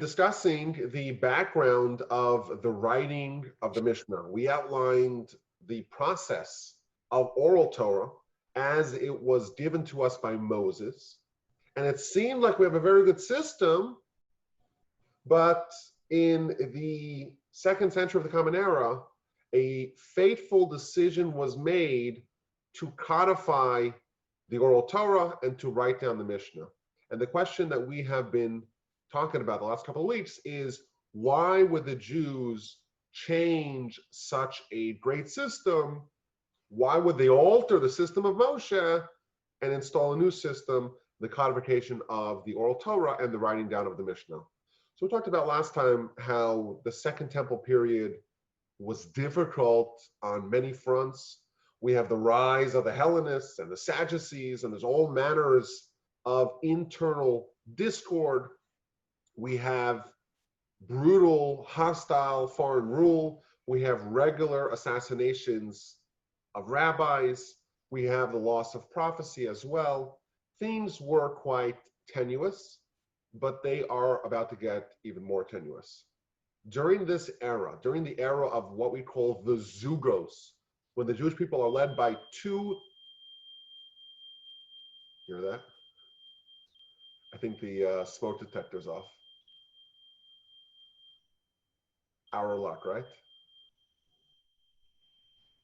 discussing the background of the writing of the Mishnah. We outlined the process of oral Torah as it was given to us by Moses. And it seemed like we have a very good system, but in the 2nd century of the Common Era, a fateful decision was made to codify the oral Torah and to write down the Mishnah. And the question that we have been talking about the last couple of weeks is, why would the Jews change such a great system? Why would they alter the system of Moshe and install a new system, the codification of the oral Torah and the writing down of the Mishnah? So we talked about last time how the Second Temple period was difficult on many fronts. We have the rise of the Hellenists and the Sadducees, and there's all manners of internal discord. We have brutal, hostile foreign rule. We have regular assassinations of rabbis. We have the loss of prophecy as well. Things were quite tenuous, but they are about to get even more tenuous. During this era, during the era of what we call the Zugos, when the Jewish people are led by two, hear that? I think the smoke detector's off. Our luck, right?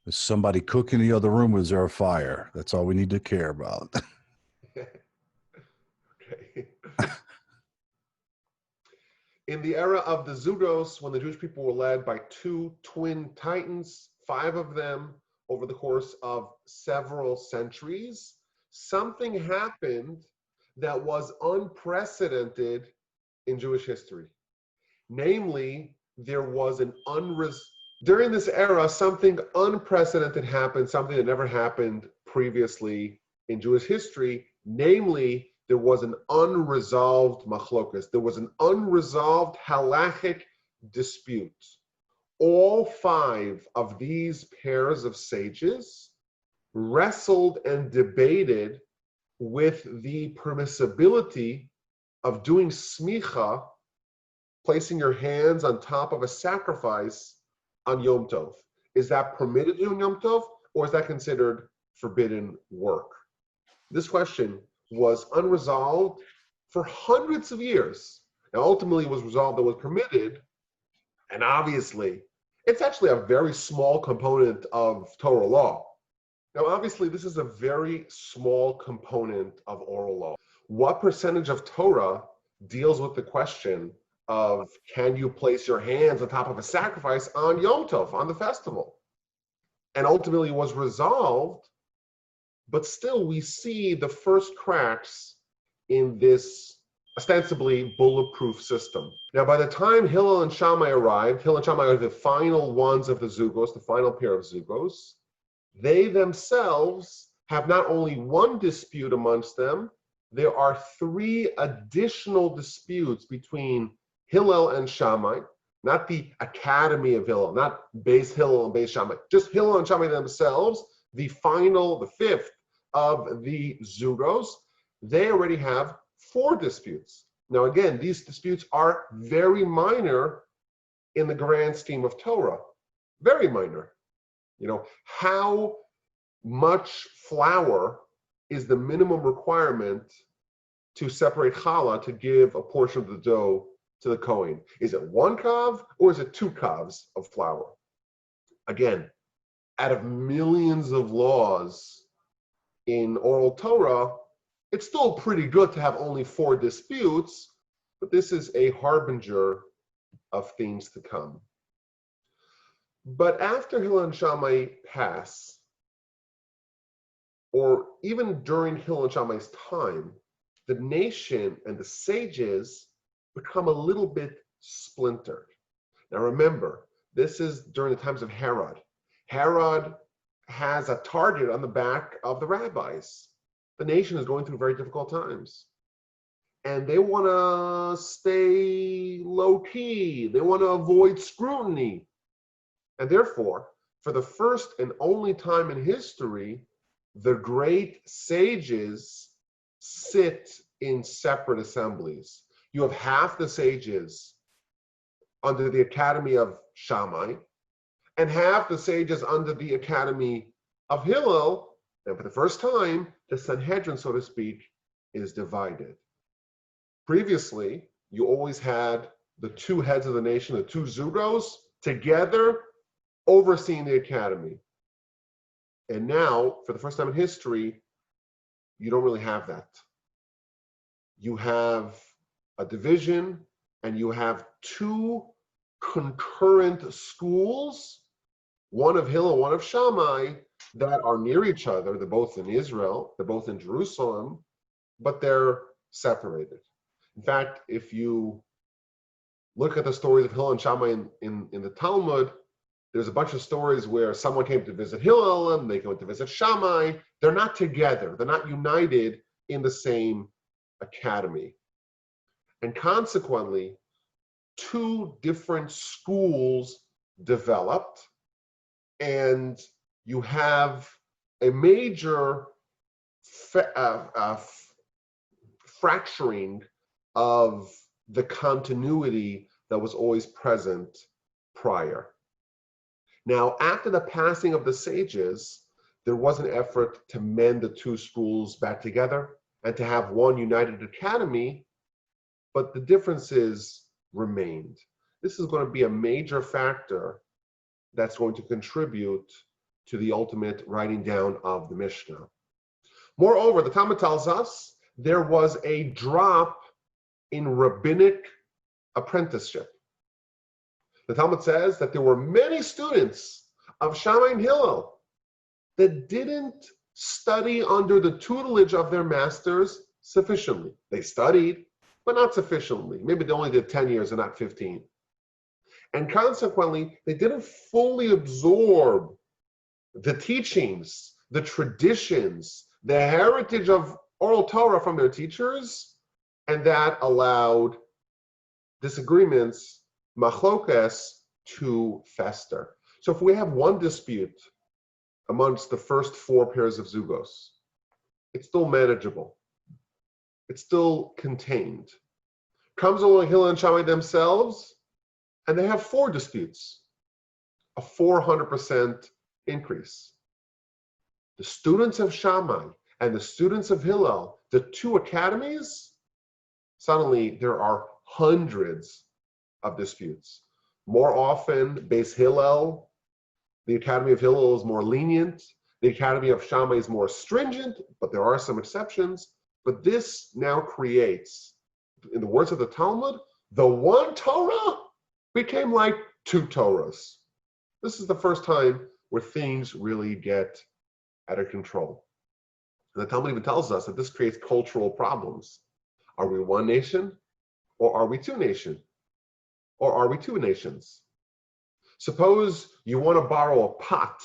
Is somebody cooking in the other room? Is there a fire? That's all we need to care about. Okay. In the era of the Zugos, when the Jewish people were led by two twin titans, 5 of them over the course of several centuries, something happened that was unprecedented in Jewish history. Namely, there was during this era, something unprecedented happened, something that never happened previously in Jewish history. Namely, there was an unresolved machlokas. There was an unresolved halachic dispute. All 5 of these pairs of sages wrestled and debated with the permissibility of doing smicha, placing your hands on top of a sacrifice on Yom Tov. Is that permitted to do on Yom Tov, or is that considered forbidden work? This question was unresolved for hundreds of years. And ultimately it was resolved that it was permitted. And obviously, it's actually a very small component of Torah law. Now, obviously, this is a very small component of oral law. What percentage of Torah deals with the question of, can you place your hands on top of a sacrifice on Yom Tov, on the festival? And ultimately was resolved, but still we see the first cracks in this ostensibly bulletproof system. Now, by the time Hillel and Shammai arrived, Hillel and Shammai are the final ones of the Zugos, the final pair of Zugos. They themselves have not only one dispute amongst them, there are 3 additional disputes between Hillel and Shammai, not the Academy of Hillel, not Beis Hillel and Beis Shammai, just Hillel and Shammai themselves, the 5th of the Zugos. They already have 4 disputes. Now again, these disputes are very minor in the grand scheme of Torah, very minor. How much flour is the minimum requirement to separate challah, to give a portion of the dough to the Kohen? Is it 1 kav or is it 2 kavs of flour? Again, out of millions of laws in oral Torah, it's still pretty good to have only 4 disputes, but this is a harbinger of things to come. But after Hillel and Shammai pass, or even during Hillel and Shammai's time, the nation and the sages become a little bit splintered. Now remember, this is during the times of Herod. Herod has a target on the back of the rabbis. The nation is going through very difficult times. And they want to stay low-key. They want to avoid scrutiny. And therefore, for the first and only time in history, the great sages sit in separate assemblies. you have half the sages under the academy of Shammai, and half the sages under the academy of Hillel. And for the first time, the Sanhedrin, so to speak, is divided. Previously, you always had the two heads of the nation, the two Zugos, together overseeing the academy. And now, for the first time in history, you don't really have that. You have a division, and you have two concurrent schools, one of Hillel, one of Shammai, that are near each other. They're both in Israel, they're both in Jerusalem, but they're separated. In fact, if you look at the stories of Hillel and Shammai in the Talmud, there's a bunch of stories where someone came to visit Hillel and they went to visit Shammai. They're not together. They're not united in the same academy. And consequently, two different schools developed, and you have a major fracturing of the continuity that was always present prior. Now, after the passing of the sages, there was an effort to mend the two schools back together and to have one united academy, but the differences remained. This is going to be a major factor that's going to contribute to the ultimate writing down of the Mishnah. Moreover, the Talmud tells us there was a drop in rabbinic apprenticeship. The Talmud says that there were many students of Shammai and Hillel that didn't study under the tutelage of their masters sufficiently. They studied, but not sufficiently. Maybe they only did 10 years and not 15. And consequently, they didn't fully absorb the teachings, the traditions, the heritage of oral Torah from their teachers, and that allowed disagreements, machlokes, to fester. So if we have one dispute amongst the first four pairs of zugos, it's still manageable. It's still contained. Comes along Hillel and Shammai themselves, and they have four disputes, a 400% increase. The students of Shammai and the students of Hillel, the two academies, suddenly there are hundreds of disputes. More often, Beis Hillel, the academy of Hillel is more lenient. The academy of Shammai is more stringent, but there are some exceptions. But this now creates, in the words of the Talmud, the one Torah became like two Torahs. This is the first time where things really get out of control. And the Talmud even tells us that this creates cultural problems. Are we one nation, or are we two nations? Or are we two nations? Suppose you want to borrow a pot.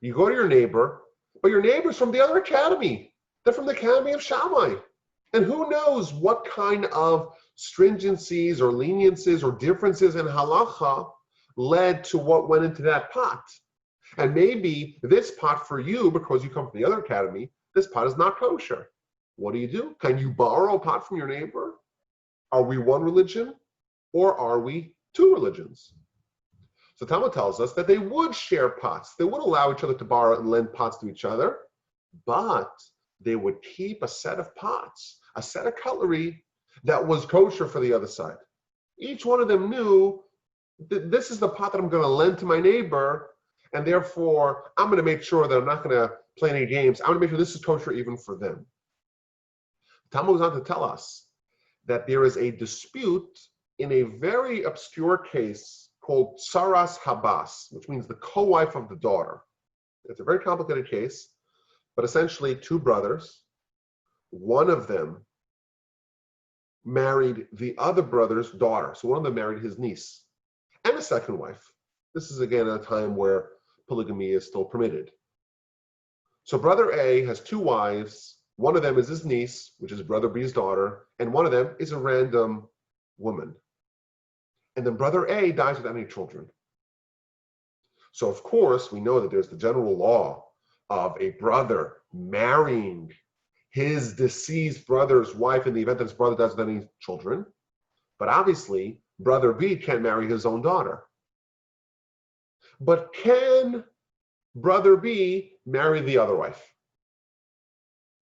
You go to your neighbor, but your neighbor's from the other academy. They're from the academy of Shammai. And who knows what kind of stringencies or leniencies or differences in halacha led to what went into that pot. And maybe this pot for you, because you come from the other academy, this pot is not kosher. What do? Can you borrow a pot from your neighbor? Are we one religion, or are we two religions? So Talmud tells us that they would share pots. They would allow each other to borrow and lend pots to each other, but they would keep a set of pots, a set of cutlery that was kosher for the other side. Each one of them knew that this is the pot that I'm going to lend to my neighbor, and therefore I'm going to make sure that I'm not going to play any games. I'm going to make sure this is kosher even for them. Talmud goes on to tell us that there is a dispute in a very obscure case called Saras Habbas, which means the co-wife of the daughter. It's a very complicated case, but essentially two brothers, one of them married the other brother's daughter. So one of them married his niece and a second wife. This is again at a time where polygamy is still permitted. So brother A has two wives. One of them is his niece, which is brother B's daughter, and one of them is a random woman. And then brother A dies without any children. So of course, we know that there's the general law of a brother marrying his deceased brother's wife in the event that his brother dies without any children. But obviously, brother B can't marry his own daughter. But can brother B marry the other wife,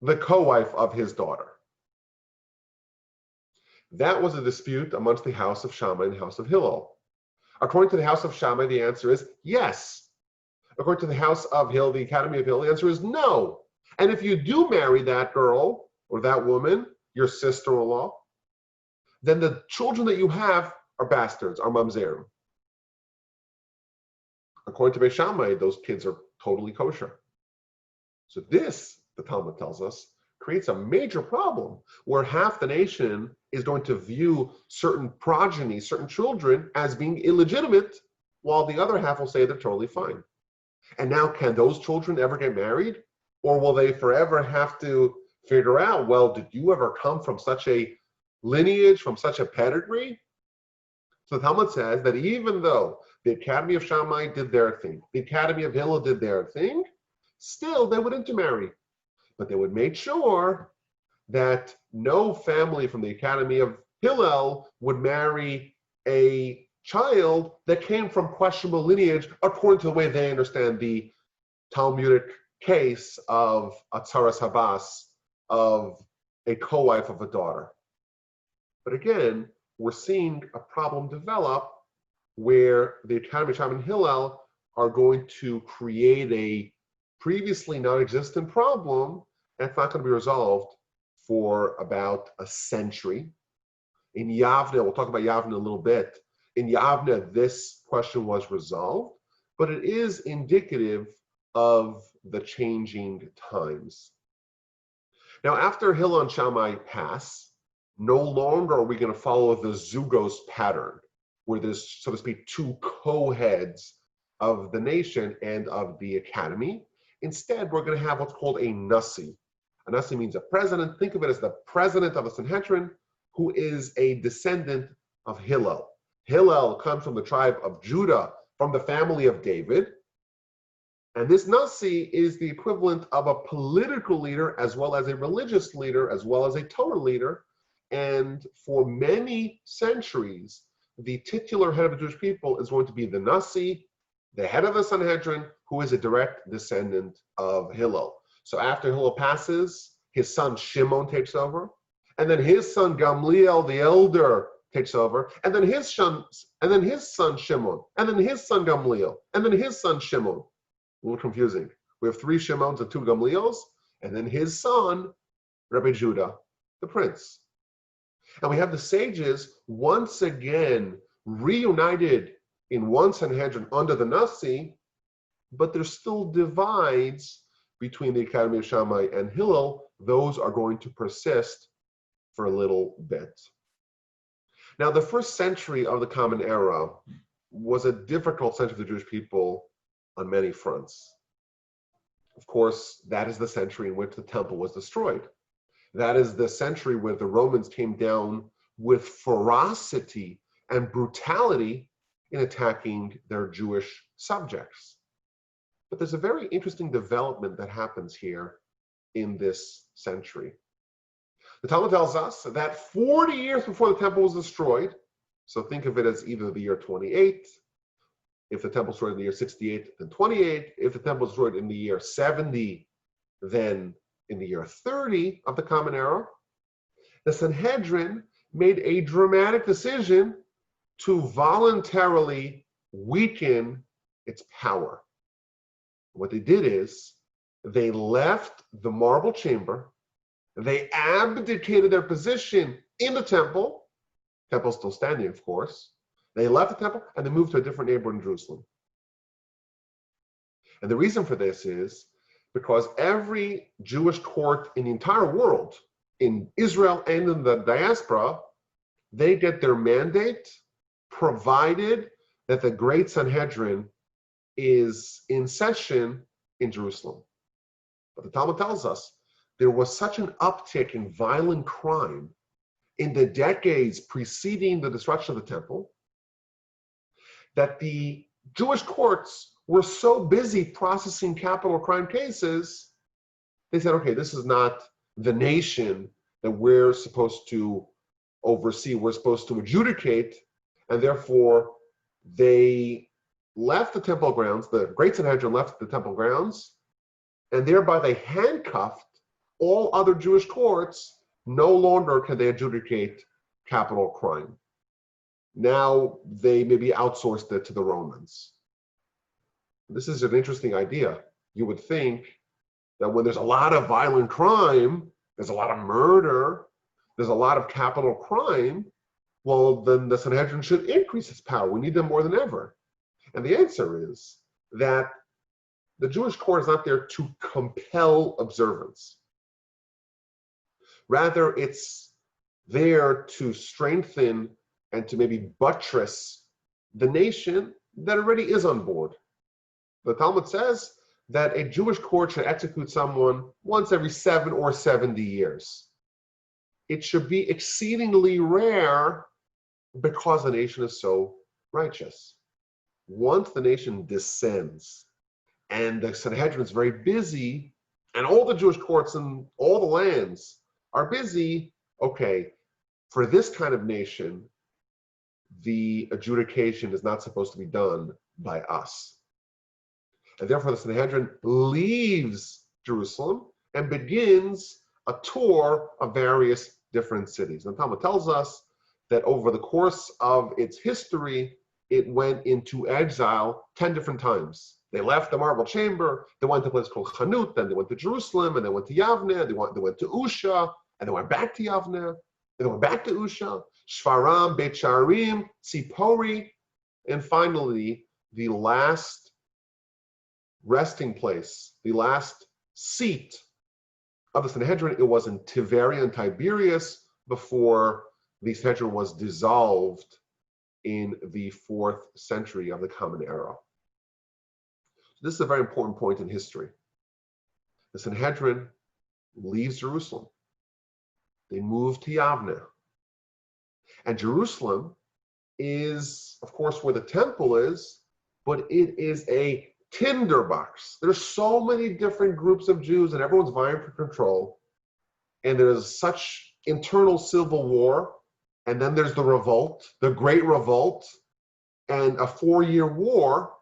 the co-wife of his daughter? That was a dispute amongst the house of Shammai and the house of Hillel. According to the house of Shammai, the answer is yes. According to the house of Hillel, the Academy of Hillel, the answer is no. And if you do marry that girl or that woman, your sister-in-law, then the children that you have are bastards, are mamzerim. According to Beis Shammai, those kids are totally kosher. So this, the Talmud tells us, creates a major problem where half the nation is going to view certain progeny, certain children, as being illegitimate, while the other half will say they're totally fine. And now, can those children ever get married? Or will they forever have to figure out, well, did you ever come from such a lineage, from such a pedigree? So the Talmud says that even though the Academy of Shammai did their thing, the Academy of Hillel did their thing, still they would intermarry. But they would make sure that no family from the Academy of Hillel would marry a child that came from questionable lineage according to the way they understand the Talmudic case of a Saras Habbas, of a co-wife of a daughter. But again, we're seeing a problem develop where the Academy of Shammai and Hillel are going to create a previously non-existent problem that's not going to be resolved for about a century. In Yavne, we'll talk about Yavne in a little bit. In Yavne, this question was resolved, but it is indicative of the changing times. Now, after Hillel and Shammai pass, no longer are we going to follow the Zugos pattern, where there's, so to speak, two co-heads of the nation and of the academy. Instead, we're going to have what's called a Nasi. A Nasi means a president. Think of it as the president of the Sanhedrin, who is a descendant of Hillel. Hillel comes from the tribe of Judah, from the family of David. And this Nasi is the equivalent of a political leader, as well as a religious leader, as well as a Torah leader. And for many centuries, the titular head of the Jewish people is going to be the Nasi, the head of the Sanhedrin, who is a direct descendant of Hillel. So after Hillel passes, his son Shimon takes over, and then his son Gamliel, the elder, takes over, and then his son Shimon, and then his son Gamliel, and then his son Shimon. A little confusing. We have 3 Shimons and 2 Gamliels, and then his son, Rabbi Judah, the prince. And we have the sages once again reunited in one Sanhedrin under the Nasi, but there's still divides between the Academy of Shammai and Hillel. Those are going to persist for a little bit. Now, the first century of the Common Era was a difficult century for the Jewish people on many fronts. Of course, that is the century in which the temple was destroyed. That is the century where the Romans came down with ferocity and brutality in attacking their Jewish subjects. But there's a very interesting development that happens here in this century. The Talmud tells us that 40 years before the temple was destroyed, so think of it as either the year 28, if the temple was destroyed in the year 68, then 28. If the temple was destroyed in the year 70, then in the year 30 of the Common Era, the Sanhedrin made a dramatic decision to voluntarily weaken its power. What they did is they left the marble chamber, they abdicated their position in the temple. Temple's still standing, of course. They left the temple and they moved to a different neighborhood in Jerusalem. And the reason for this is because every Jewish court in the entire world, in Israel and in the diaspora, they get their mandate provided that the Great Sanhedrin is in session in Jerusalem. But the Talmud tells us there was such an uptick in violent crime in the decades preceding the destruction of the temple that the Jewish courts were so busy processing capital crime cases, they said, okay, this is not the nation that we're supposed to oversee, we're supposed to adjudicate, and therefore they left the temple grounds, the great Sanhedrin left the temple grounds, and thereby they handcuffed all other Jewish courts. No longer can they adjudicate capital crime. Now they maybe outsourced it to the Romans. This is an interesting idea. You would think that when there's a lot of violent crime, there's a lot of murder, there's a lot of capital crime, well, then the Sanhedrin should increase its power. We need them more than ever. And the answer is that the Jewish court is not there to compel observance. Rather, it's there to strengthen and to maybe buttress the nation that already is on board. The Talmud says that a Jewish court should execute someone once every 7 or 70 years. It should be exceedingly rare because the nation is so righteous. Once the nation descends and the Sanhedrin is very busy and all the Jewish courts in all the lands are busy, okay, for this kind of nation, the adjudication is not supposed to be done by us. And therefore the Sanhedrin leaves Jerusalem and begins a tour of various different cities. And Talmud tells us that over the course of its history, it went into exile 10 different times. They left the marble chamber, they went to a place called Chanut, then they went to Jerusalem, and they went to Yavne, they went to Usha, and they went back to Yavne, and they went back to Usha, Shfaram, Beit Sharim, Tzipori, and finally, the last resting place, the last seat of the Sanhedrin, it was in Tiberian Tiberias before the Sanhedrin was dissolved in the 4th century of the Common Era. This is a very important point in history. The Sanhedrin leaves Jerusalem. They move to Yavne. And Jerusalem is, of course, where the temple is, but it is a tinderbox. There's so many different groups of Jews and everyone's vying for control. And there's such internal civil war. And then there's the revolt, the Great Revolt, and a 4-year war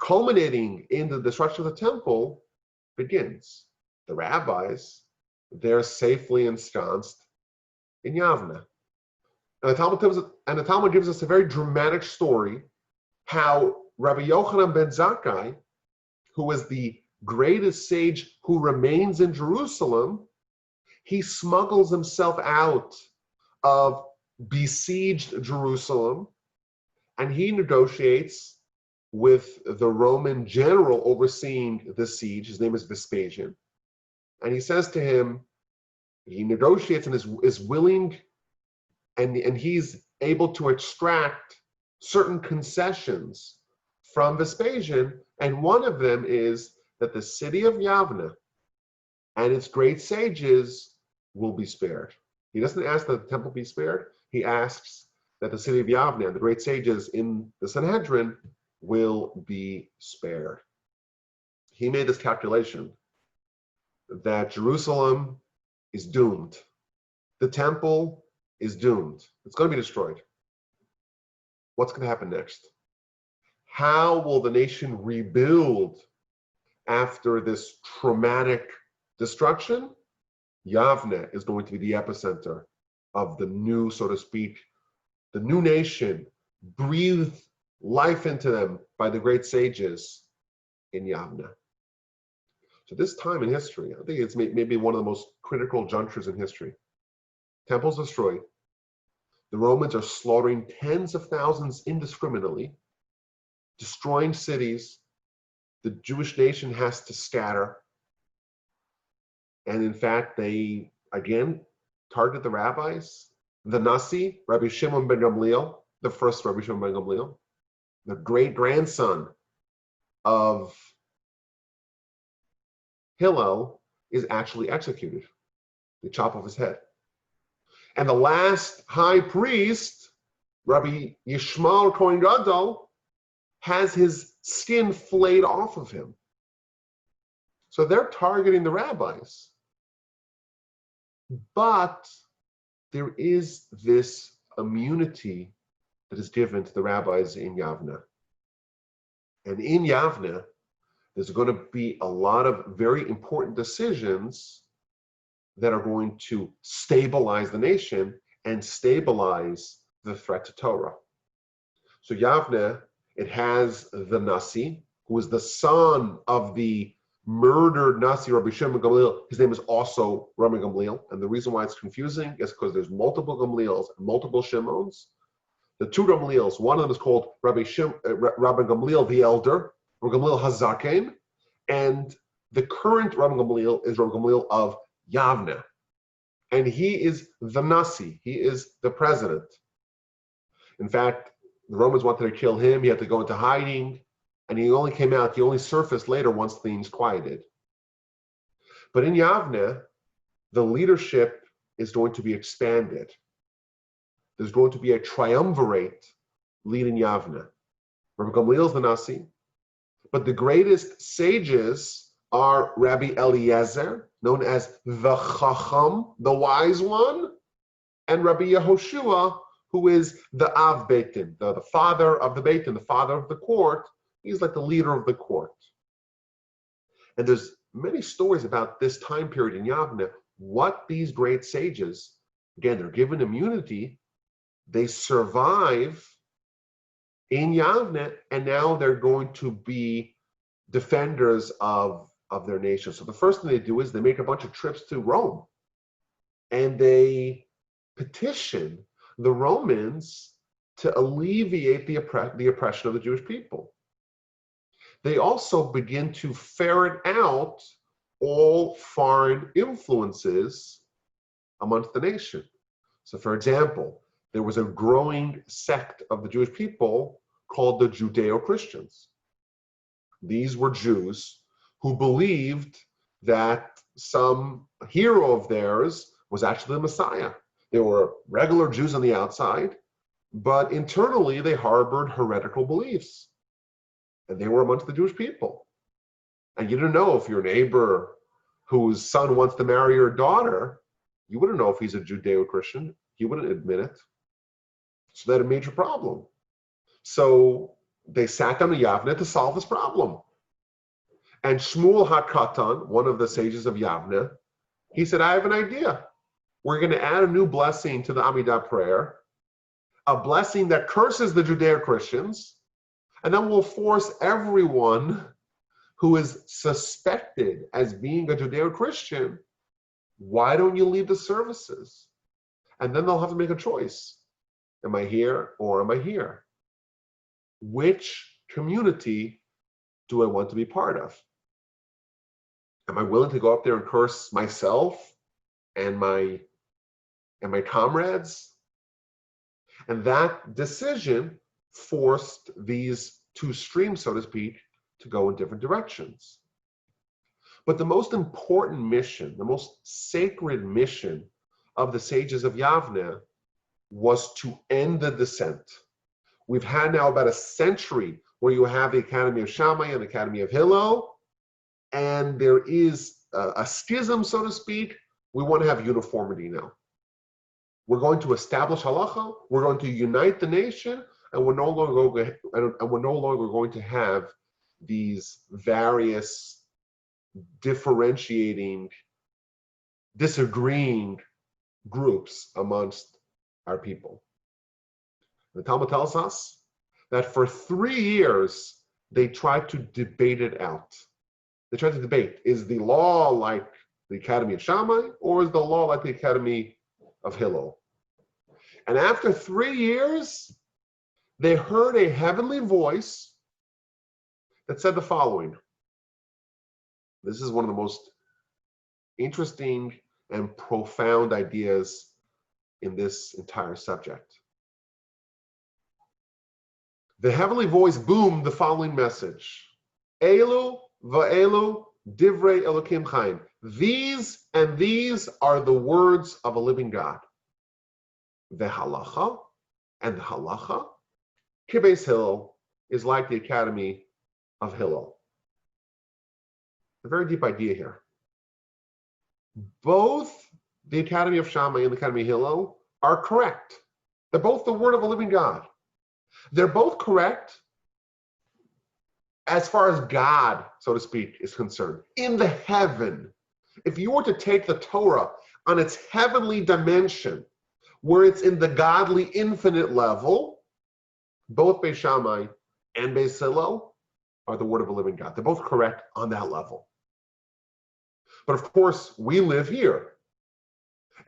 culminating in the destruction of the temple begins. The rabbis, they're safely ensconced in Yavne. And the Talmud gives us a very dramatic story how Rabbi Yochanan ben Zakkai, who is the greatest sage who remains in Jerusalem, he smuggles himself out of besieged Jerusalem, and he negotiates with the Roman general overseeing the siege. His name is Vespasian. And he says to him, he negotiates and is willing, and he's able to extract certain concessions from Vespasian, and one of them is that the city of Yavne and its great sages will be spared. He doesn't ask that the temple be spared. He asks that the city of Yavne and the great sages in the Sanhedrin will be spared. He made this calculation that Jerusalem is doomed. The temple is doomed. It's going to be destroyed. What's going to happen next? How will the nation rebuild after this traumatic destruction? Yavne is going to be the epicenter of the new, so to speak, the new nation breathed life into them by the great sages in Yavne. So this time in history, I think it's maybe one of the most critical junctures in history. Temples destroyed. The Romans are slaughtering tens of thousands indiscriminately, destroying cities. The Jewish nation has to scatter. And in fact, they, again, target the rabbis. The Nasi, Rabbi Shimon ben Gamliel, the first Rabbi Shimon ben Gamliel, the great-grandson of Hillel, is actually executed. They chop off his head. And the last high priest, Rabbi Yishmael Kohen Gadol, has his skin flayed off of him. So they're targeting the rabbis. But there is this immunity that is given to the rabbis in Yavne. And in Yavne, there's going to be a lot of very important decisions that are going to stabilize the nation and stabilize the threat to Torah. So Yavne, it has the Nasi, who is the son of the murdered Nasi, Rabbi Shimon Gamliel. His name is also Rabbi Gamliel. And the reason why it's confusing is because there's multiple Gamliels and multiple Shimons. The two Gamliels, one of them is called Rabbi Gamliel the Elder, Rabbi Gamliel Hazaken, and the current Rabbi Gamliel is Rabbi Gamliel of Yavne. And he is the Nasi, he is the president. In fact, the Romans wanted to kill him, he had to go into hiding, and he only surfaced later once things quieted. But in Yavne, the leadership is going to be expanded. There's going to be a triumvirate leading Yavne. Rabbi Gamliel is the Nasi, but the greatest sages are Rabbi Eliezer, known as the Chacham, the wise one, and Rabbi Yehoshua, who is the Av Beitin, the father of the Beitin, the father of the court. He's like the leader of the court. And there's many stories about this time period in Yavne, what these great sages, again, they're given immunity, they survive in Yavne, and now they're going to be defenders of their nation. So the first thing they do is they make a bunch of trips to Rome, and they petition the Romans to alleviate the oppression of the Jewish people. They also begin to ferret out all foreign influences amongst the nation. So for example, there was a growing sect of the Jewish people called the Judeo-Christians. These were Jews who believed that some hero of theirs was actually the Messiah. They were regular Jews on the outside, but internally they harbored heretical beliefs. And they were amongst the Jewish people. And you didn't know if your neighbor whose son wants to marry your daughter, you wouldn't know if he's a Judeo-Christian. He wouldn't admit it. So they had a major problem. So they sat down to Yavne to solve this problem. And Shmuel HaKatan, one of the sages of Yavne, he said, I have an idea. We're going to add a new blessing to the Amidah prayer, a blessing that curses the Judeo-Christians, and then we'll force everyone who is suspected as being a Judeo-Christian, why don't you leave the services? And then they'll have to make a choice. Am I here or am I here? Which community do I want to be part of? Am I willing to go up there and curse myself and my comrades? And that decision forced these two streams, so to speak, to go in different directions. But the most important mission, the most sacred mission of the sages of Yavne was to end the dissent. We've had now about a century where you have the Academy of Shammai and the Academy of Hillel, and there is a schism, so to speak. We want to have uniformity now. We're going to establish halacha, we're going to unite the nation, and we're no longer going to have these various differentiating, disagreeing groups amongst our people. The Talmud tells us that for 3 years, they tried to debate it out. They tried to debate, is the law like the Academy of Shammai, or is the law like the Academy of Hillel? And after 3 years, they heard a heavenly voice that said the following. This is one of the most interesting and profound ideas in this entire subject. The heavenly voice boomed the following message. Elu va'elu divrei Elokim chaim. These and these are the words of a living God. The halacha, and the halacha, Kibbutz Hillel, is like the Academy of Hillel. A very deep idea here. Both the Academy of Shammai and the Academy of Hillel are correct. They're both the word of a living God. They're both correct as far as God, so to speak, is concerned. In the heaven, if you were to take the Torah on its heavenly dimension, where it's in the godly infinite level, both Beis Shammai and Beis Hillel are the word of a living God. They're both correct on that level. But of course, we live here.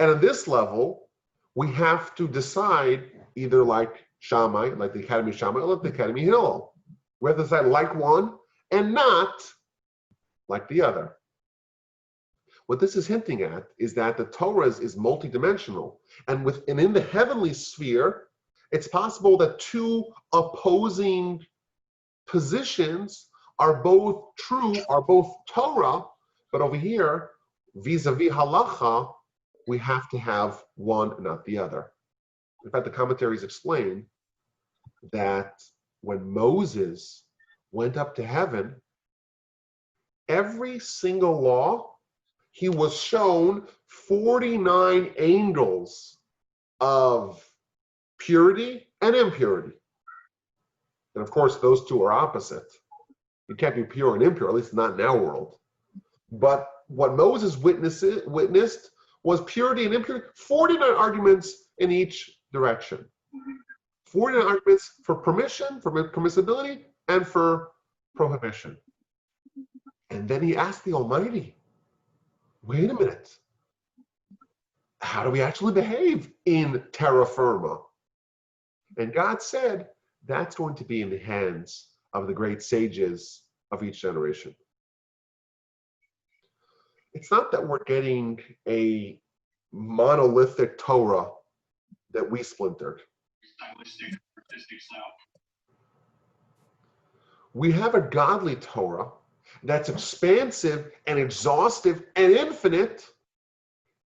And on this level, we have to decide either like Shammai, like the Academy of Shammai, or like the Academy of Hillel. We have to decide like one and not like the other. What this is hinting at is that the Torah is multidimensional. And in the heavenly sphere, it's possible that two opposing positions are both true, are both Torah, but over here, vis-a-vis halacha, we have to have one and not the other. In fact, the commentaries explain that when Moses went up to heaven, every single law, he was shown 49 angles of purity and impurity. And of course, those two are opposite. You can't be pure and impure, at least not in our world. But what Moses witnessed was purity and impurity, 49 arguments in each direction. 49 arguments for permission, for permissibility, and for prohibition. And then he asked the Almighty, wait a minute, how do we actually behave in terra firma? And God said, that's going to be in the hands of the great sages of each generation. It's not that we're getting a monolithic Torah that we splintered. We have a godly Torah that's expansive and exhaustive and infinite,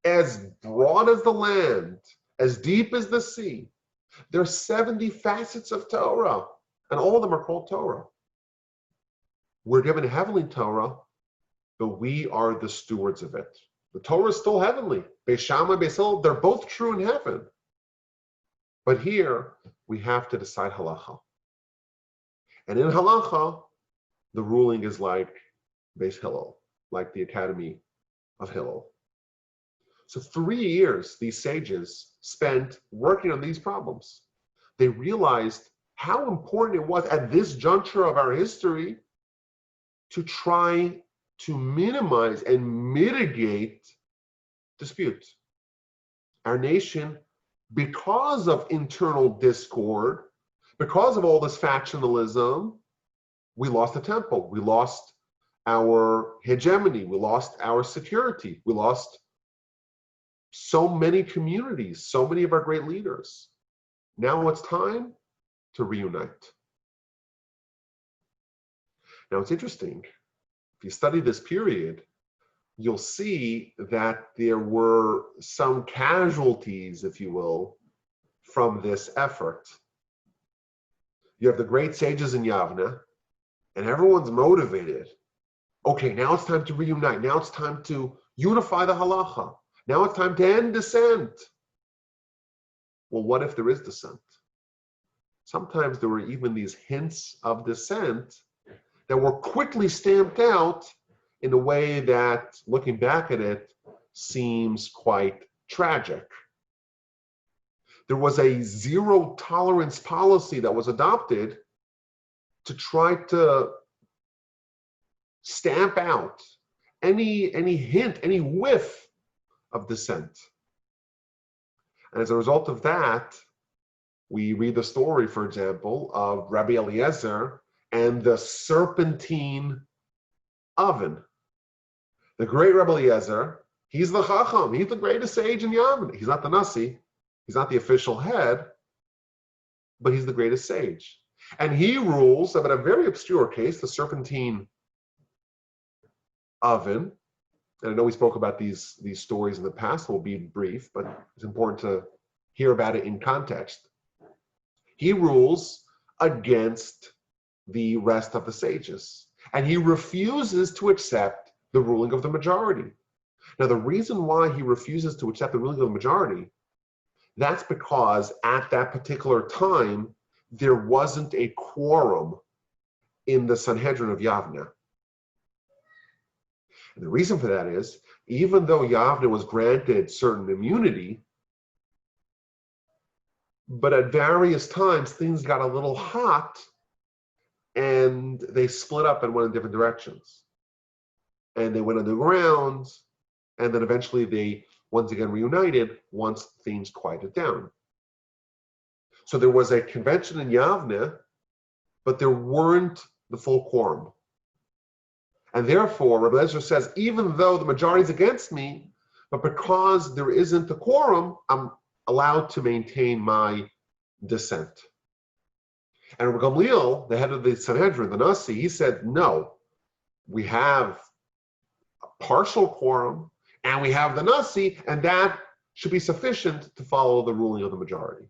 as broad as the land, as deep as the sea. There are 70 facets of Torah, and all of them are called Torah. We're given a heavenly Torah, but we are the stewards of it. The Torah is still heavenly. Beis Shammai, Beis Hillel, they're both true in heaven. But here, we have to decide halacha. And in halacha, the ruling is like Beis Hillel, like the Academy of Hillel. So 3 years, these sages spent working on these problems. They realized how important it was at this juncture of our history to try to minimize and mitigate dispute. Our nation, because of internal discord, because of all this factionalism, we lost the temple. We lost our hegemony. We lost our security. We lost so many communities, so many of our great leaders. Now it's time to reunite. Now it's interesting. If you study this period, you'll see that there were some casualties, if you will, from this effort. You have the great sages in Yavne, and everyone's motivated. Okay, now it's time to reunite. Now it's time to unify the halacha. Now it's time to end dissent. Well, what if there is dissent? Sometimes there were even these hints of dissent that were quickly stamped out in a way that, looking back at it, seems quite tragic. There was a zero tolerance policy that was adopted to try to stamp out any hint, any whiff of dissent. And as a result of that, we read the story, for example, of Rabbi Eliezer and the serpentine oven. The great Rabbi Eliezer, he's the Chacham, he's the greatest sage in Yavne. He's not the Nasi, he's not the official head, but he's the greatest sage. And he rules about a very obscure case, the serpentine oven. And I know we spoke about these stories in the past, we'll be brief, but it's important to hear about it in context. He rules against the rest of the sages, and he refuses to accept the ruling of the majority. Now, the reason why he refuses to accept the ruling of the majority That's because at that particular time, there wasn't a quorum in the Sanhedrin of Yavne. And the reason for that is, even though Yavne was granted certain immunity, but at various times things got a little hot and they split up and went in different directions. And they went underground, and then eventually they once again reunited once things quieted down. So there was a convention in Yavne, but there weren't the full quorum. And therefore, Rabbi Eliezer says, even though the majority is against me, but because there isn't a quorum, I'm allowed to maintain my dissent. And Rabbi Gamliel, the head of the Sanhedrin, the Nasi, he said, no, we have a partial quorum, and we have the Nasi, and that should be sufficient to follow the ruling of the majority.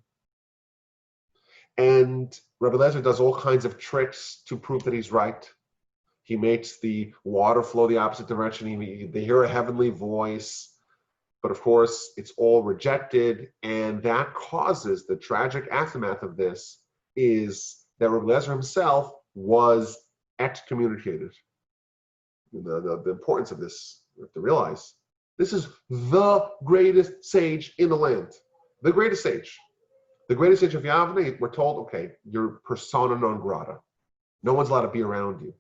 And Rabbi Eliezer does all kinds of tricks to prove that he's right. He makes the water flow the opposite direction. They hear a heavenly voice. But of course, it's all rejected. And that causes the tragic aftermath of this is that Rabbi Eliezer himself was excommunicated. The importance of this, you have to realize. This is the greatest sage in the land. The greatest sage. The greatest sage of Yavne, we're told, okay, you're persona non grata. No one's allowed to be around you.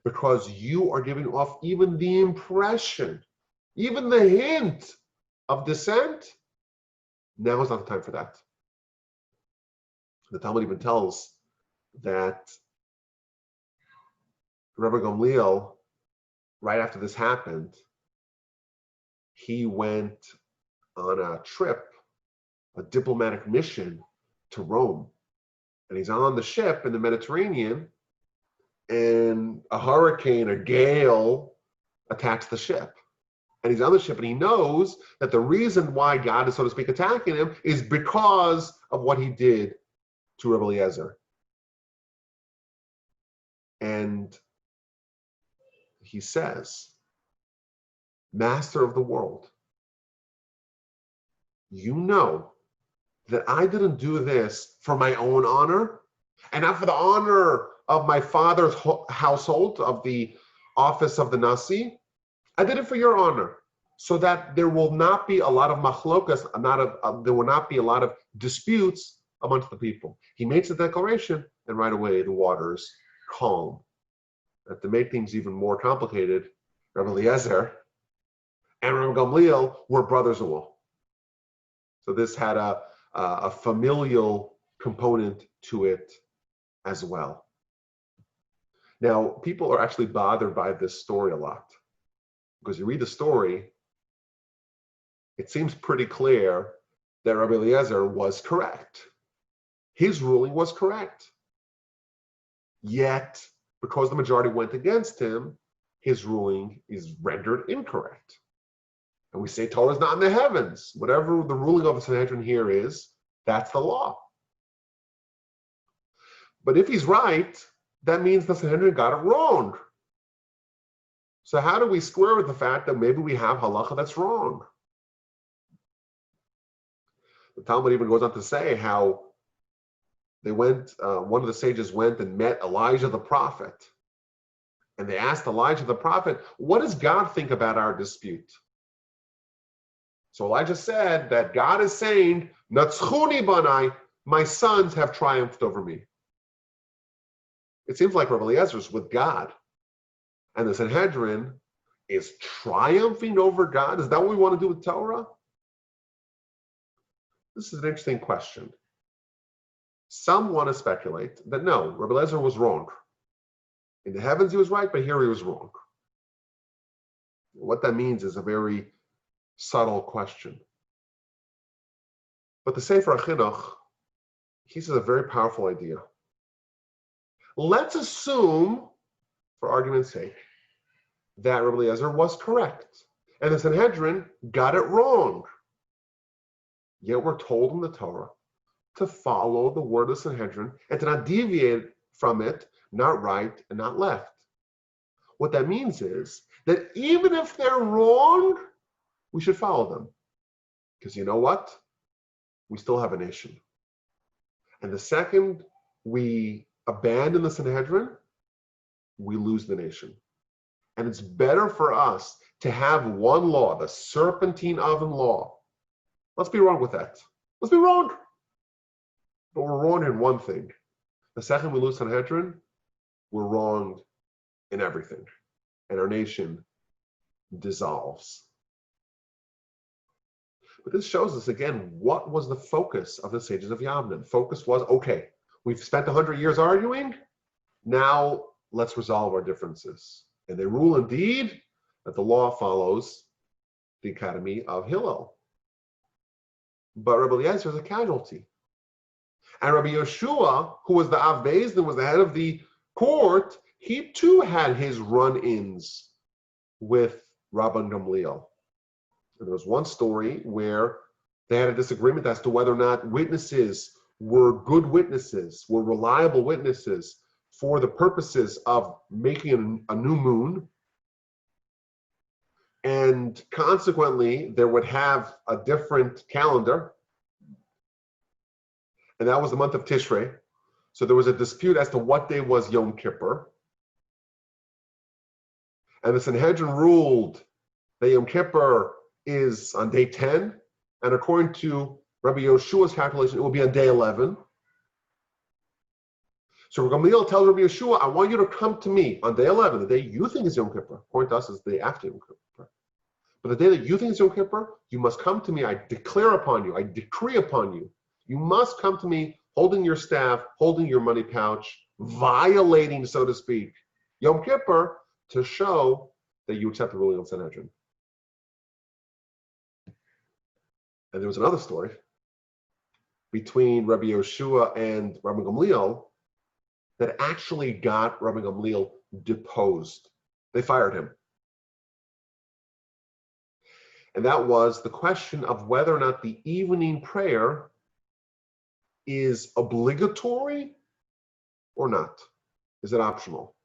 Because you are giving off even the impression, even the hint of dissent. Now is not the time for that. The Talmud even tells that Rabbi Gamliel, right after this happened, he went on a trip, a diplomatic mission to Rome. And he's on the ship in the Mediterranean, and a hurricane, a gale, attacks the ship. And he's on the ship, and he knows that the reason why God is, so to speak, attacking him is because of what he did to Rabbi Eliezer. And he says, Master of the world, you know that I didn't do this for my own honor, and not for the honor of my father's household, of the office of the Nasi. I did it for your honor, so that there will not be a lot of machlokas, there will not be a lot of disputes amongst the people. He makes a declaration, and right away the waters calm. And to make things even more complicated, Rabbi Eliezer and Rabbi Gamliel were brothers-in-law. So this had a familial component to it as well. Now, people are actually bothered by this story a lot. Because you read the story, it seems pretty clear that Rabbi Eliezer was correct. His ruling was correct. Yet, because the majority went against him, his ruling is rendered incorrect. And we say Torah is not in the heavens. Whatever the ruling of the Sanhedrin here is, that's the law. But if he's right, that means the Sanhedrin got it wrong. So how do we square with the fact that maybe we have halacha that's wrong? The Talmud even goes on to say how they went, one of the sages went and met Elijah the prophet. And they asked Elijah the prophet, what does God think about our dispute? So Elijah said that God is saying, Natzchuni banai, my sons have triumphed over me. It seems like Rabbi Eliezer's with God. And the Sanhedrin is triumphing over God. Is that what we want to do with Torah? This is an interesting question. Some want to speculate that no, Rabbi Eliezer was wrong. In the heavens he was right, but here he was wrong. What that means is a very subtle question. But the Sefer HaChinuch, he says a very powerful idea. Let's assume, for argument's sake, that Rabbi Eliezer was correct, and the Sanhedrin got it wrong. Yet we're told in the Torah to follow the word of the Sanhedrin and to not deviate from it, not right and not left. What that means is that even if they're wrong, we should follow them. Because you know what? we still have a nation. And the second we abandon the Sanhedrin, we lose the nation. And it's better for us to have one law, the serpentine oven law. Let's be wrong with that. Let's be wrong. But we're wrong in one thing. The second we lose Sanhedrin, we're wrong in everything. And our nation dissolves. But this shows us again, what was the focus of the sages of Yavne? The focus was, okay, we've spent 100 years arguing, now let's resolve our differences. And they rule indeed that the law follows the Academy of Hillel. But Rabbi Eliezer is a casualty. And Rabbi Yeshua, who was the Av Beis Din, was the head of the court, he too had his run-ins with Rabban Gamliel. And there was one story where they had a disagreement as to whether or not witnesses were good witnesses, were reliable witnesses for the purposes of making a new moon. And consequently, they would have a different calendar. And that was the month of Tishrei. So there was a dispute as to what day was Yom Kippur. And the Sanhedrin ruled that Yom Kippur is on day 10. And according to Rabbi Yeshua's calculation, it will be on day 11. So Gamliel tells Rabbi Yeshua, I want you to come to me on day 11, the day you think is Yom Kippur. According to us, it's the day after Yom Kippur. But the day that you think is Yom Kippur, you must come to me. I declare upon you. I decree upon you. You must come to me holding your staff, holding your money pouch, violating, so to speak, Yom Kippur to show that you accept the ruling of Sanhedrin. And there was another story between Rabbi Yeshua and Rabbi Gamliel that actually got Rabbi Gamliel deposed. They fired him. And that was the question of whether or not the evening prayer is obligatory or not. Is it optional?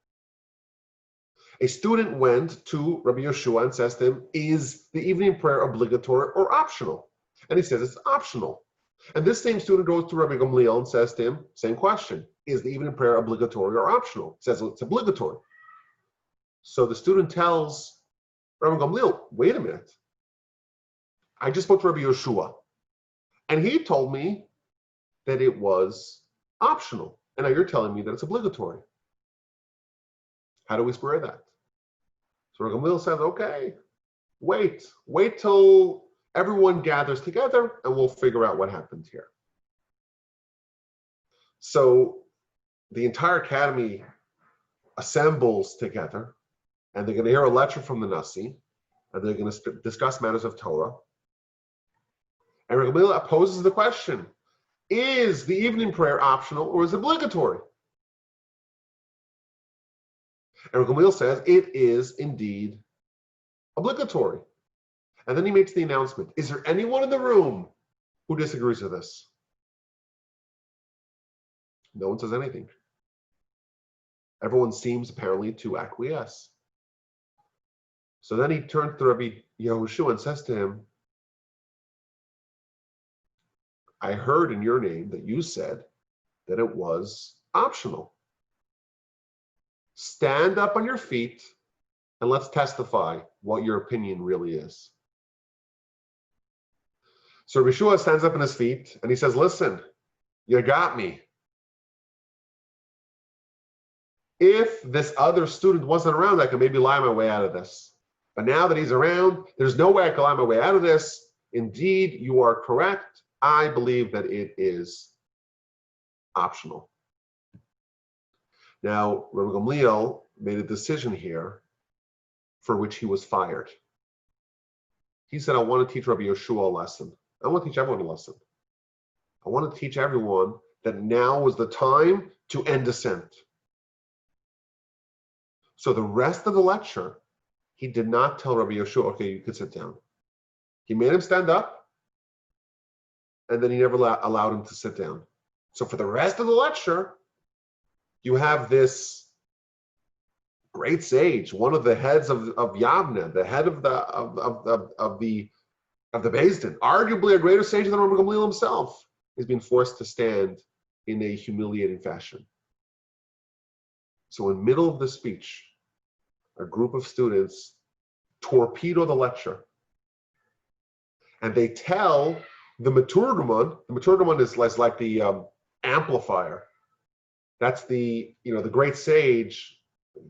A student went to Rabbi Yeshua and says to him, is the evening prayer obligatory or optional? And he says it's optional. And this same student goes to Rabbi Gamliel and says to him, same question, is the evening prayer obligatory or optional? He says it's obligatory. So the student tells Rabbi Gamliel, wait a minute. I just spoke to Rabbi Yeshua, and he told me that it was optional. And now you're telling me that it's obligatory. How do we square that? So Rabbi Gamliel says, okay, wait till everyone gathers together and we'll figure out what happened here. So the entire academy assembles together and they're going to hear a lecture from the Nasi and they're going to discuss matters of Torah. And Rabbi Gamliel poses the question, is the evening prayer optional or is it obligatory? And Rabbi Gamliel says it is indeed obligatory. And then he makes the announcement, is there anyone in the room who disagrees with this? No one says anything. Everyone seems apparently to acquiesce. So then he turns to Rabbi Yehudah and says to him, I heard in your name that you said that it was optional. Stand up on your feet and let's testify what your opinion really is. So Rabbi Yeshua stands up on his feet and he says, listen, you got me. If this other student wasn't around, I could maybe lie my way out of this. But now that he's around, there's no way I can lie my way out of this. Indeed, you are correct. I believe that it is optional. Now, Rabbi Gamliel made a decision here for which he was fired. He said, I want to teach Rabbi Yeshua a lesson. I want to teach everyone a lesson. I want to teach everyone that now was the time to end dissent. So the rest of the lecture, he did not tell Rabbi Yeshua, okay, you can sit down. He made him stand up, and then he never allowed him to sit down. So for the rest of the lecture, you have this great sage, one of the heads of Yavne, the head of the of the Beis Din, arguably a greater sage than Rabbi Gamliel himself, is being forced to stand in a humiliating fashion. So in the middle of the speech, a group of students torpedo the lecture. And they tell the Maturgamon is like the amplifier. That's the great sage.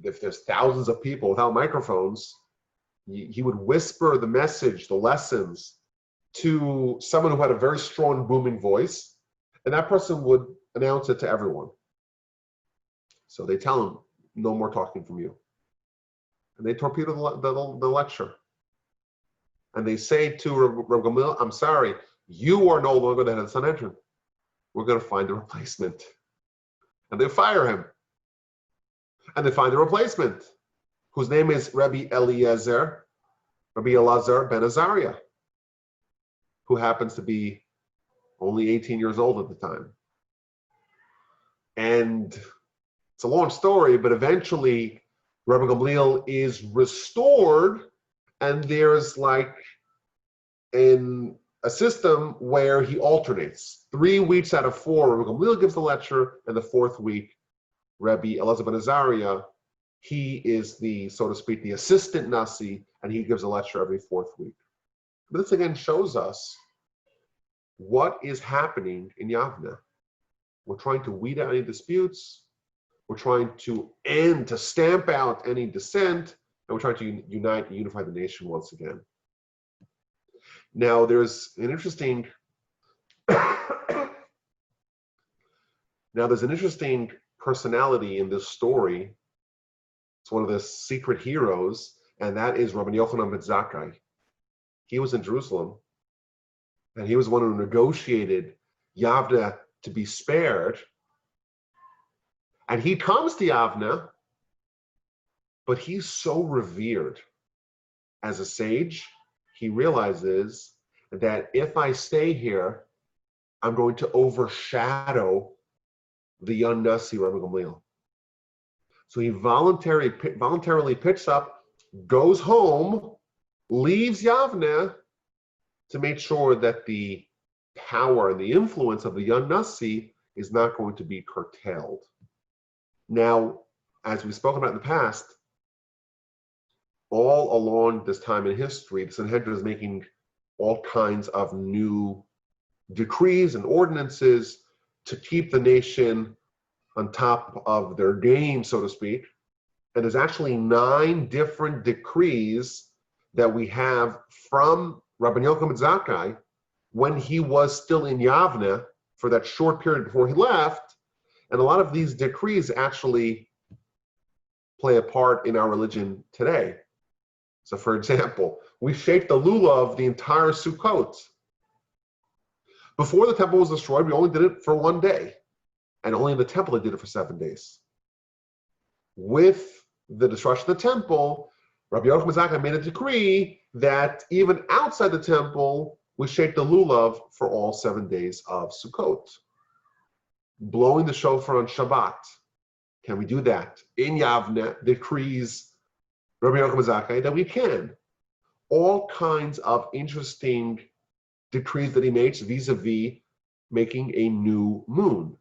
If there's thousands of people without microphones, he would whisper the message, the lessons, to someone who had a very strong, booming voice, and that person would announce it to everyone. So they tell him, no more talking from you. And they torpedo the lecture. And they say to Rabbi Gamliel, I'm sorry, you are no longer the head of the Sanhedrin. We're going to find a replacement. And they fire him. And they find a replacement, whose name is Rabbi Eliezer ben Azariah, who happens to be only 18 years old at the time. And it's a long story, but eventually Rabbi Gamliel is restored, and there's like a system where he alternates. 3 weeks out of 4, Rabbi Gamliel gives the lecture, and the 4th week, Rabbi Eliezer ben Azariah, he is the, so to speak, the assistant Nasi, and he gives a lecture every 4th week. But this again shows us what is happening in Yavne. We're trying to weed out any disputes. We're trying to stamp out any dissent, and we're trying to unite and unify the nation once again. Now, there's an interesting personality in this story. It's one of the secret heroes, and that is Rabbi Yochanan ben Zakkai. He was in Jerusalem, and he was the one who negotiated Yavne to be spared. And he comes to Yavne, but he's so revered as a sage, he realizes that if I stay here, I'm going to overshadow the young Nasi, Rabbi Gamliel. So he voluntarily picks up, goes home, leaves Yavne to make sure that the power and the influence of the young Nasi is not going to be curtailed. Now, as we've spoken about in the past, all along this time in history, the Sanhedrin is making all kinds of new decrees and ordinances to keep the nation on top of their game, so to speak. And there's actually 9 different decrees that we have from Rabbi Yochanan ben Zakkai when he was still in Yavne for that short period before he left. And a lot of these decrees actually play a part in our religion today. So for example, we shaped the lulav the entire Sukkot. Before the temple was destroyed, we only did it for 1 day. And only in the temple they did it for 7 days. With the destruction of the temple, Rabbi Yochanan ben Zakkai made a decree that even outside the temple, we shaped the lulav for all 7 days of Sukkot. Blowing the shofar on Shabbat. Can we do that? In Yavne decrees Rabbi Yochanan ben Zakkai that we can. All kinds of interesting decrees that he makes vis-a-vis making a new moon,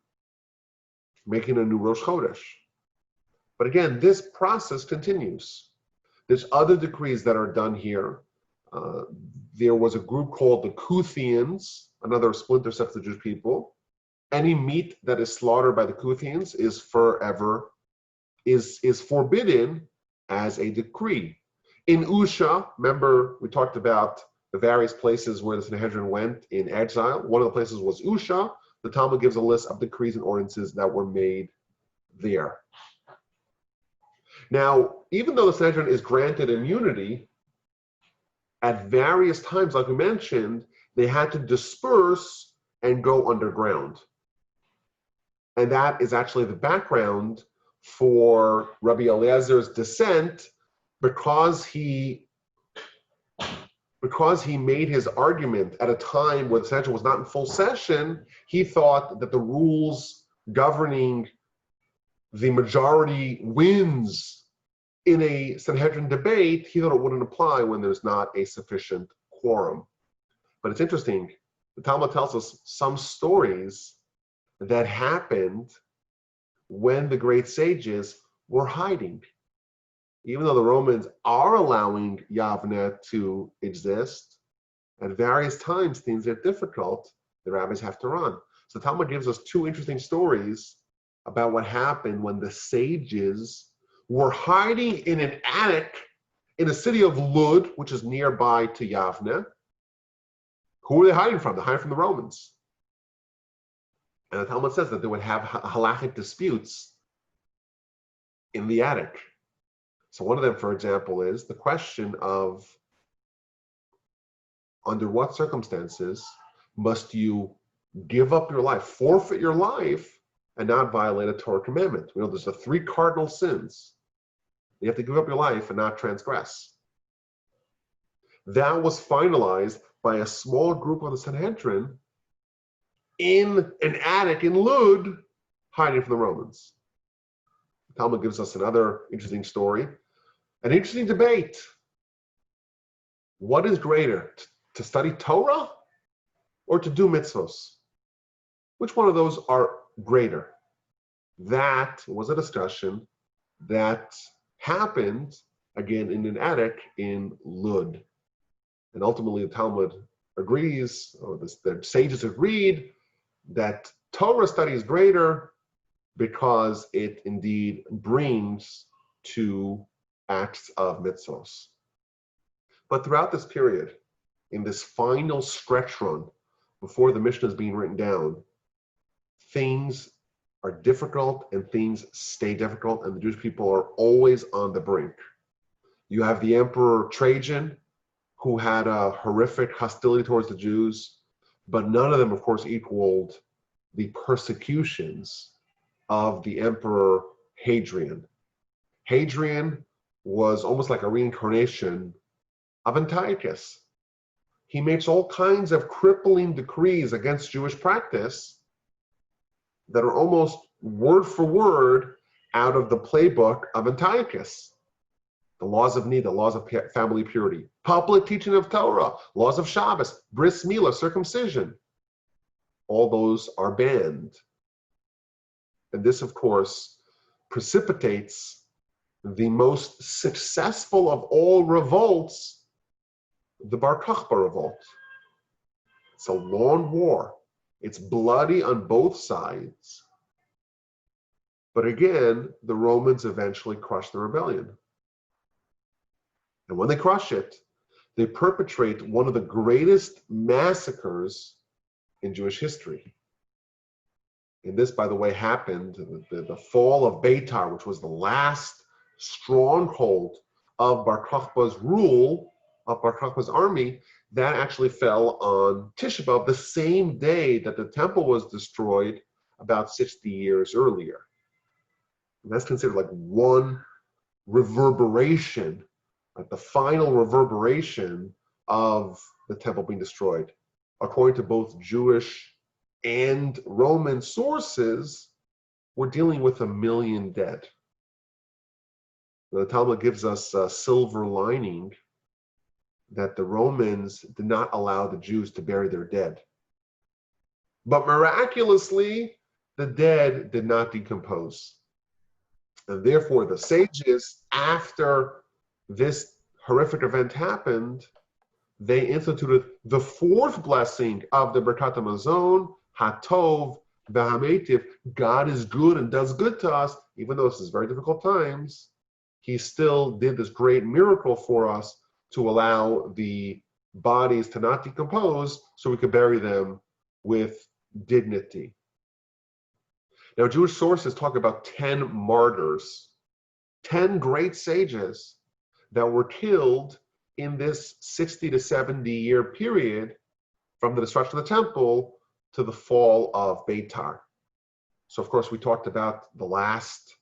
making a new Rosh Chodesh. But again, this process continues. There's other decrees that are done here. There was a group called the Kuthians, another splinter sect of the Jewish people. Any meat that is slaughtered by the Kuthians is forbidden as a decree. In Usha, remember we talked about the various places where the Sanhedrin went in exile. One of the places was Usha. The Talmud gives a list of decrees and ordinances that were made there. Now, even though the Sanhedrin is granted immunity, at various times, like we mentioned, they had to disperse and go underground. And that is actually the background for Rabbi Eliezer's dissent, because he made his argument at a time where the Sanhedrin was not in full session. He thought that the rules governing the majority wins in a Sanhedrin debate, he thought it wouldn't apply when there's not a sufficient quorum. But it's interesting. The Talmud tells us some stories that happened when the great sages were hiding. Even though the Romans are allowing Yavne to exist, at various times things get difficult, the rabbis have to run. So the Talmud gives us two interesting stories about what happened when the sages were hiding in an attic in the city of Lud, which is nearby to Yavne. Who were they hiding from? They're hiding from the Romans. And the Talmud says that they would have halachic disputes in the attic. So one of them, for example, is the question of under what circumstances must you give up your life, forfeit your life, and not violate a Torah commandment. We know there's the three cardinal sins. You have to give up your life and not transgress. That was finalized by a small group of the Sanhedrin in an attic in Lud, hiding from the Romans. The Talmud gives us another interesting story, an interesting debate. What is greater, to study Torah or to do mitzvos? Which one of those are greater? That was a discussion that happened, again, in an attic in Lud. And ultimately, the Talmud agrees, or the sages agreed, that Torah study is greater because it indeed brings to acts of mitzvos. But throughout this period, in this final stretch run, before the Mishnah is being written down, things are difficult and things stay difficult, and the Jewish people are always on the brink. You have the Emperor Trajan, who had a horrific hostility towards the Jews, but none of them, of course, equaled the persecutions of the Emperor Hadrian. Hadrian was almost like a reincarnation of Antiochus. He makes all kinds of crippling decrees against Jewish practice that are almost word for word out of the playbook of Antiochus. The laws of Nida, laws of family purity, public teaching of Torah, laws of Shabbos, bris milah, circumcision. All those are banned. And this, of course, precipitates the most successful of all revolts, the Bar Kochba revolt. It's a long war. It's bloody on both sides. But again, the Romans eventually crush the rebellion. And when they crush it, they perpetrate one of the greatest massacres in Jewish history. And this, by the way, happened, the fall of Beitar, which was the last stronghold of Bar Kochba's rule, of Bar Kochba's army, that actually fell on Tisha B'Av, the same day that the temple was destroyed about 60 years earlier. And that's considered like one reverberation, like the final reverberation of the temple being destroyed. According to both Jewish and Roman sources, we're dealing with 1 million dead. The Talmud gives us a silver lining that the Romans did not allow the Jews to bury their dead. But miraculously, the dead did not decompose. And therefore, the sages, after this horrific event happened, they instituted the fourth blessing of the Birkat HaMazon, Hatov, V'Hametiv. God is good and does good to us, even though this is very difficult times. He still did this great miracle for us to allow the bodies to not decompose so we could bury them with dignity. Now, Jewish sources talk about 10 martyrs, 10 great sages that were killed in this 60 to 70 year period from the destruction of the temple to the fall of Beitar. So, of course, we talked about the last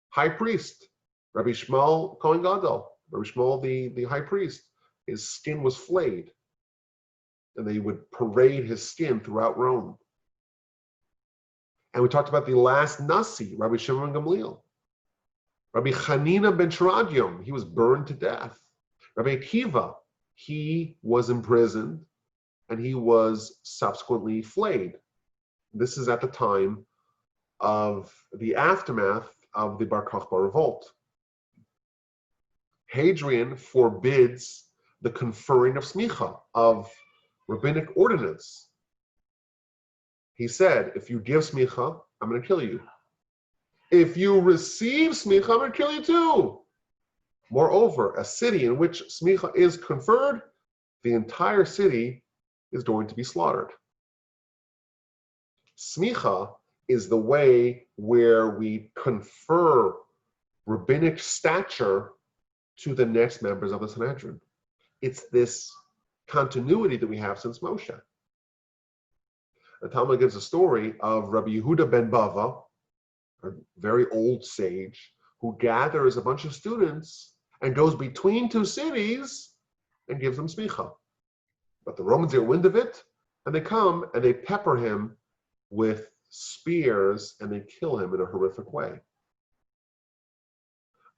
high priest, Rabbi Shmuel Kohen Gadol, Rabbi Shmuel the high priest. His skin was flayed, and they would parade his skin throughout Rome. And we talked about the last Nasi, Rabbi Shimon ben Gamliel. Rabbi Chanina ben Sharadyom, he was burned to death. Rabbi Akiva, he was imprisoned and he was subsequently flayed. This is at the time of the aftermath of the Bar Kochba revolt. Hadrian forbids the conferring of smicha, of rabbinic ordinance. He said, if you give smicha, I'm going to kill you. If you receive smicha, I'm going to kill you too. Moreover, a city in which smicha is conferred, the entire city is going to be slaughtered. Smicha is the way where we confer rabbinic stature to the next members of the Sanhedrin. It's this continuity that we have since Moshe. The Talmud gives a story of Rabbi Yehudah ben Bava, a very old sage, who gathers a bunch of students and goes between two cities and gives them smicha. But the Romans get wind of it, and they come and they pepper him with spears and they kill him in a horrific way.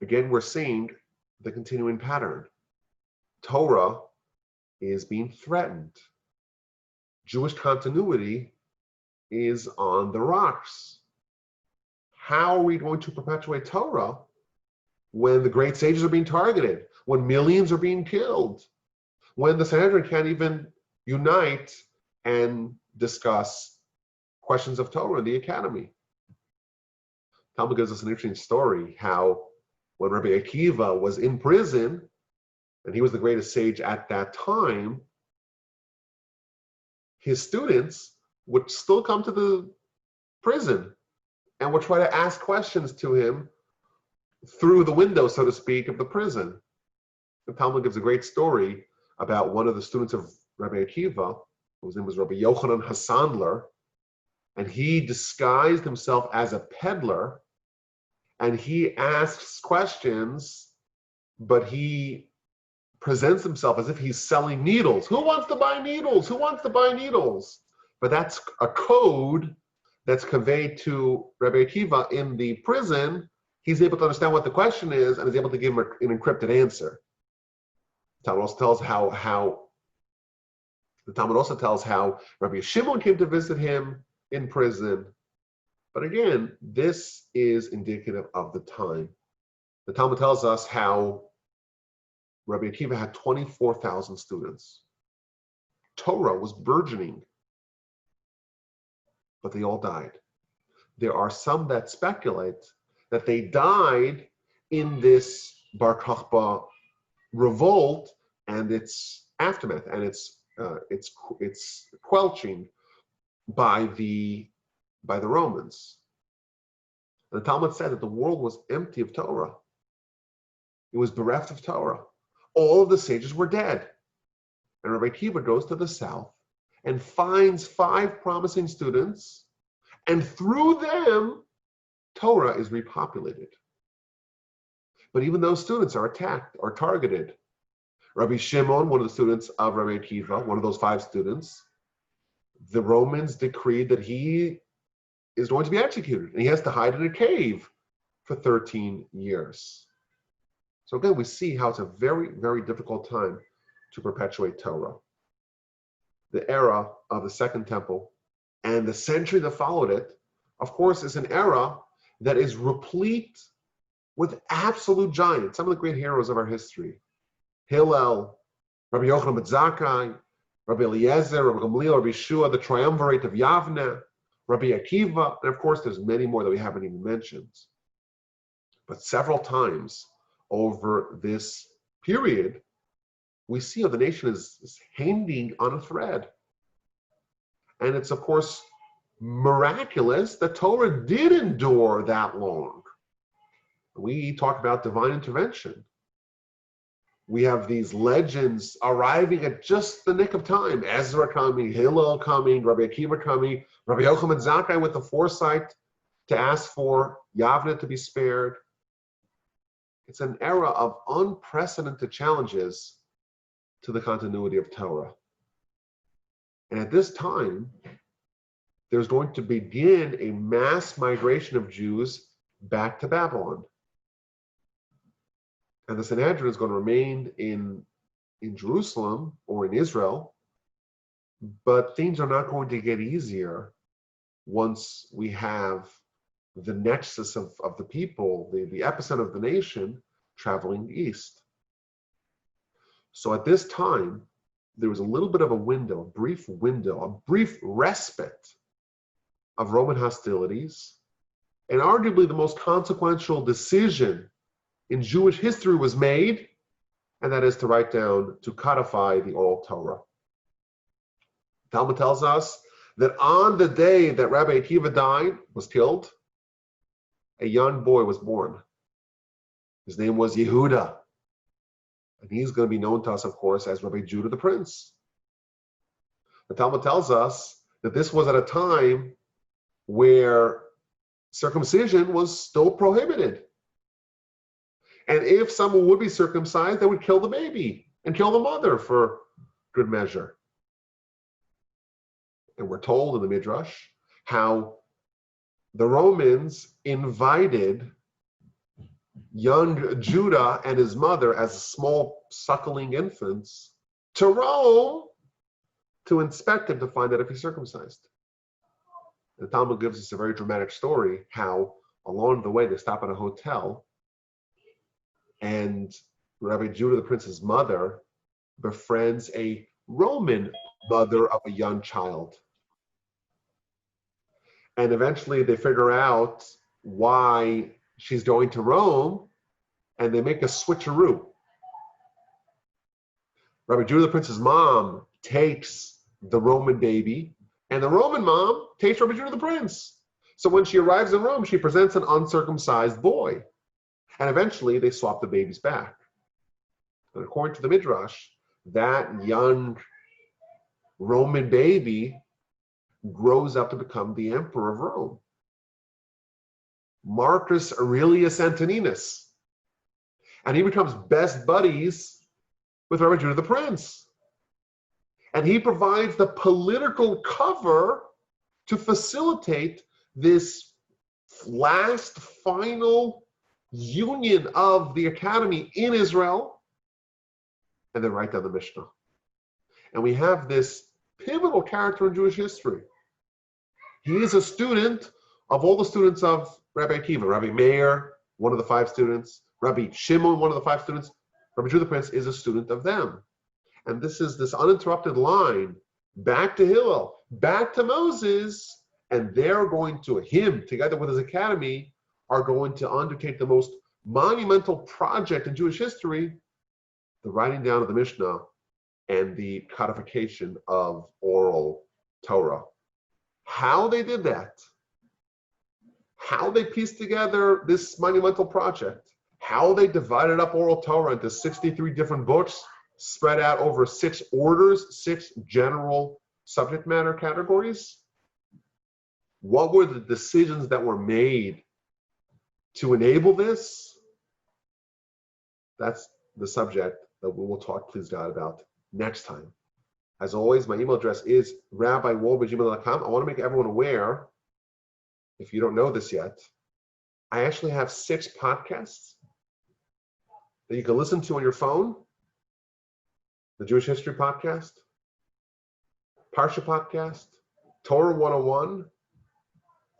Again, we're seeing the continuing pattern. Torah is being threatened. Jewish continuity is on the rocks. How are we going to perpetuate Torah when the great sages are being targeted, when millions are being killed, when the Sanhedrin can't even unite and discuss questions of Torah in the academy? Talmud gives us an interesting story how when Rabbi Akiva was in prison, and he was the greatest sage at that time, his students would still come to the prison and would try to ask questions to him through the window, so to speak, of the prison. The Talmud gives a great story about one of the students of Rabbi Akiva, whose name was Rabbi Yochanan Hassandler, and he disguised himself as a peddler, and he asks questions, but he presents himself as if he's selling needles. Who wants to buy needles? Who wants to buy needles? But that's a code that's conveyed to Rabbi Akiva in the prison. He's able to understand what the question is and is able to give him an encrypted answer. The Talmud also tells how Rabbi Shimon came to visit him in prison. But again, this is indicative of the time. The Talmud tells us how Rabbi Akiva had 24,000 students. Torah was burgeoning, but they all died. There are some that speculate that they died in this Bar Kochba revolt and its aftermath and its quelching by the Romans. And the Talmud said that the world was empty of Torah. It was bereft of Torah. All of the sages were dead. And Rabbi Akiva goes to the south and finds 5 promising students, and through them, Torah is repopulated. But even those students are attacked or targeted. Rabbi Shimon, one of the students of Rabbi Akiva, one of those 5 students, the Romans decreed that he is going to be executed, and he has to hide in a cave for 13 years. So again, we see how it's a very, very difficult time to perpetuate Torah. The era of the Second Temple and the century that followed it, of course, is an era that is replete with absolute giants, some of the great heroes of our history. Hillel, Rabbi Yochanan ben Zakkai, Rabbi Eliezer, Rabbi Gamliel, Rabbi Shua, the triumvirate of Yavne, Rabbi Akiva, and of course there's many more that we haven't even mentioned. But several times over this period, we see how the nation is hanging on a thread. And it's, of course, miraculous that Torah did endure that long. We talk about divine intervention. We have these legends arriving at just the nick of time. Ezra coming, Hillel coming, Rabbi Akiva coming, Rabbi Yochanan ben Zakkai with the foresight to ask for Yavne to be spared. It's an era of unprecedented challenges to the continuity of Torah. And at this time, there's going to begin a mass migration of Jews back to Babylon. And the Sanhedrin is going to remain in Jerusalem or in Israel, But things are not going to get easier once we have the nexus of the people, the epicenter of the nation, traveling east. So at this time, there was a little bit of a window, a brief respite of Roman hostilities, and arguably the most consequential decision in Jewish history was made, and that is to write down, to codify the oral Torah. Talmud tells us that on the day that Rabbi Akiva was killed, a young boy was born. His name was Yehudah. And he's going to be known to us, of course, as Rabbi Judah the Prince. The Talmud tells us that this was at a time where circumcision was still prohibited. And if someone would be circumcised, they would kill the baby and kill the mother for good measure. And we're told in the Midrash how the Romans invited young Judah and his mother as small suckling infants to Rome to inspect him to find out if he's circumcised. The Talmud gives us a very dramatic story how along the way they stop at a hotel and Rabbi Judah the Prince's mother befriends a Roman mother of a young child. And eventually they figure out why she's going to Rome, and they make a switcheroo. Rabbi Judah the Prince's mom takes the Roman baby, and the Roman mom takes Rabbi Judah the Prince. So when she arrives in Rome, she presents an uncircumcised boy. And eventually they swap the babies back. And according to the Midrash, that young Roman baby grows up to become the emperor of Rome. Marcus Aurelius Antoninus. And he becomes best buddies with Rabbi Judah the Prince. And he provides the political cover to facilitate this last final union of the academy in Israel, and then write down the Mishnah. And we have this pivotal character in Jewish history. He is a student of all the students of Rabbi Akiva. Rabbi Meir, one of the 5 students. Rabbi Shimon, one of the 5 students. Rabbi Judah the Prince is a student of them. And this is this uninterrupted line back to Hillel, back to Moses, and they're going to, him, together with his academy, are going to undertake the most monumental project in Jewish history, the writing down of the Mishnah and the codification of oral Torah. How they did that, how they pieced together this monumental project, how they divided up oral Torah into 63 different books spread out over 6 orders, 6 general subject matter categories. What were the decisions that were made to enable this? That's the subject that we will talk, please God, about next time. As always, my email address is rabbiwolbe@gmail.com. I want to make everyone aware, if you don't know this yet, I actually have 6 podcasts that you can listen to on your phone. The Jewish History Podcast, Parsha Podcast, Torah 101,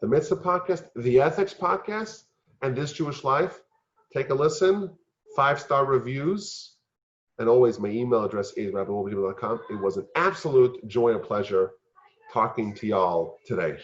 the Mitzvah Podcast, the Ethics Podcast, and This Jewish Life. Take a listen, 5-star reviews, and always my email address is rabbiwolbe@gmail.com. It was an absolute joy and pleasure talking to y'all today.